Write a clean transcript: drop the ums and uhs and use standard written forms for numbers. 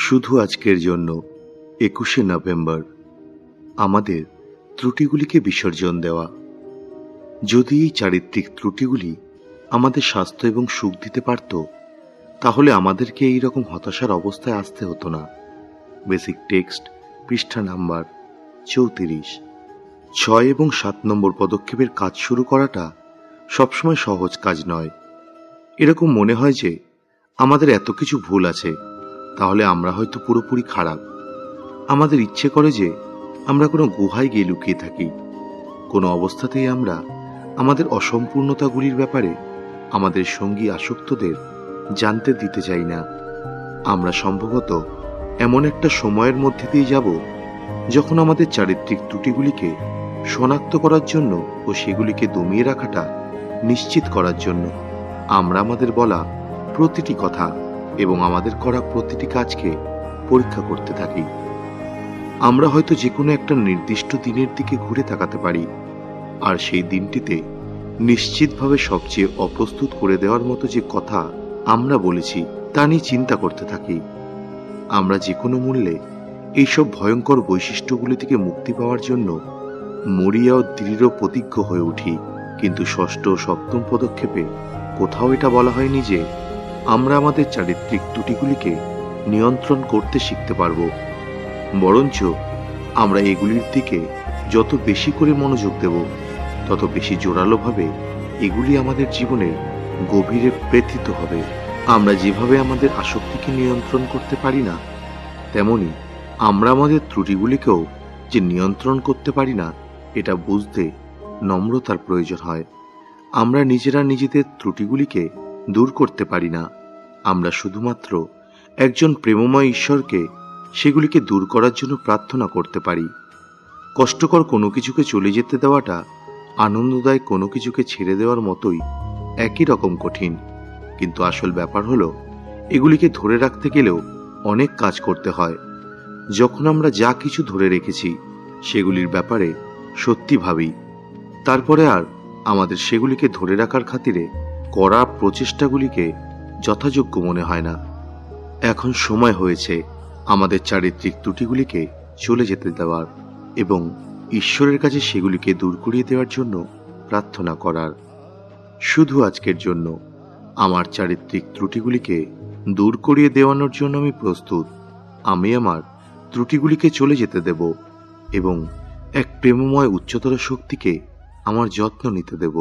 শুধু আজকের জন্য ২১শে নভেম্বর আমাদের ত্রুটিগুলিকে বিসর্জন দেওয়া। যদি এই চারিত্রিক ত্রুটিগুলি আমাদের স্বাস্থ্য এবং সুখ দিতে পারত, তাহলে আমাদেরকে এই রকম হতাশার অবস্থায় আসতে হতো না। বেসিক টেক্সট, পৃষ্ঠা নাম্বার ৩৪। ৬ এবং ৭ নম্বর পদক্ষেপের কাজ শুরু করাটা সবসময় সহজ কাজ নয়। এরকম মনে হয় যে আমাদের এত কিছু ভুল আছে, তাহলে আমরা হয়তো পুরোপুরি খারাপ। আমাদের ইচ্ছে করে যে আমরা কোনো গুহায় গিয়ে লুকিয়ে থাকি। কোনো অবস্থাতেই আমরা আমাদের অসম্পূর্ণতাগুলির ব্যাপারে আমাদের সঙ্গী আসক্তদের জানতে দিতে চাই না। আমরা সম্ভবত এমন একটা সময়ের মধ্যে দিয়ে যাব যখন আমাদের চারিত্রিক ত্রুটিগুলিকে শনাক্ত করার জন্য ও সেগুলিকে দমিয়ে রাখাটা নিশ্চিত করার জন্য আমরা আমাদের বলা প্রতিটি কথা এবং আমাদের করা প্রতিটি কাজকে পরীক্ষা করতে থাকি। আমরা হয়তো যে কোনো একটা নির্দিষ্ট দিনের দিকে ঘুরে তাকাতে পারি, আর সেই দিনটিতে নিশ্চিতভাবে সবচেয়ে অপ্রস্তুত করে দেওয়ার মতো যে কথা আমরা বলেছি তা নিয়ে চিন্তা করতে থাকি। আমরা যে কোনো মূল্যে এইসব ভয়ঙ্কর বৈশিষ্ট্যগুলি থেকে মুক্তি পাওয়ার জন্য মরিয়া ও দৃঢ় প্রতিজ্ঞ হয়ে উঠি। কিন্তু ষষ্ঠ ও সপ্তম পদক্ষেপে কোথাও এটা বলা হয়নি যে আমরা আমাদের চারিত্রিক ত্রুটিগুলিকে নিয়ন্ত্রণ করতে শিখতে পারব। বরঞ্চ আমরা এগুলির দিকে যত বেশি করে মনোযোগ দেব, তত বেশি জোরালোভাবে এগুলি আমাদের জীবনের গভীরে প্রেথিত হবে। আমরা যেভাবে আমাদের আসক্তিকে নিয়ন্ত্রণ করতে পারি না, তেমনি আমরা আমাদের ত্রুটিগুলিকেও যে নিয়ন্ত্রণ করতে পারি না, এটা বুঝতে নম্রতার প্রয়োজন হয়। আমরা নিজেরা নিজেদের ত্রুটিগুলিকে দূর করতে পারি না। আমরা শুধুমাত্র একজন প্রেমময় ঈশ্বরকে সেগুলিকে দূর করার জন্য প্রার্থনা করতে পারি। কষ্টকর কোনো কিছুকে চলে যেতে দেওয়াটা আনন্দদায়ক কোনো কিছুকে ছেড়ে দেওয়ার মতোই একই রকম কঠিন। কিন্তু আসল ব্যাপার হলো, এগুলিকে ধরে রাখতে গেলেও অনেক কাজ করতে হয়। যখন আমরা যা কিছু ধরে রেখেছি সেগুলির ব্যাপারে সত্যি ভাবি, তারপরে আর আমাদের সেগুলিকে ধরে রাখার খাতিরে করা প্রচেষ্টাগুলিকে যথাযোগ্য মনে হয় না। এখন সময় হয়েছে আমাদের চারিত্রিক ত্রুটিগুলিকে চলে যেতে দেওয়ার এবং ঈশ্বরের কাছে সেগুলিকে দূর করিয়ে দেওয়ার জন্য প্রার্থনা করার। শুধু আজকের জন্য আমার চারিত্রিক ত্রুটিগুলিকে দূর করিয়ে দেওয়ানোর জন্য আমি প্রস্তুত। আমি আমার ত্রুটিগুলিকে চলে যেতে দেব এবং এক প্রেমময় উচ্চতর শক্তিকে আমার যত্ন নিতে দেব।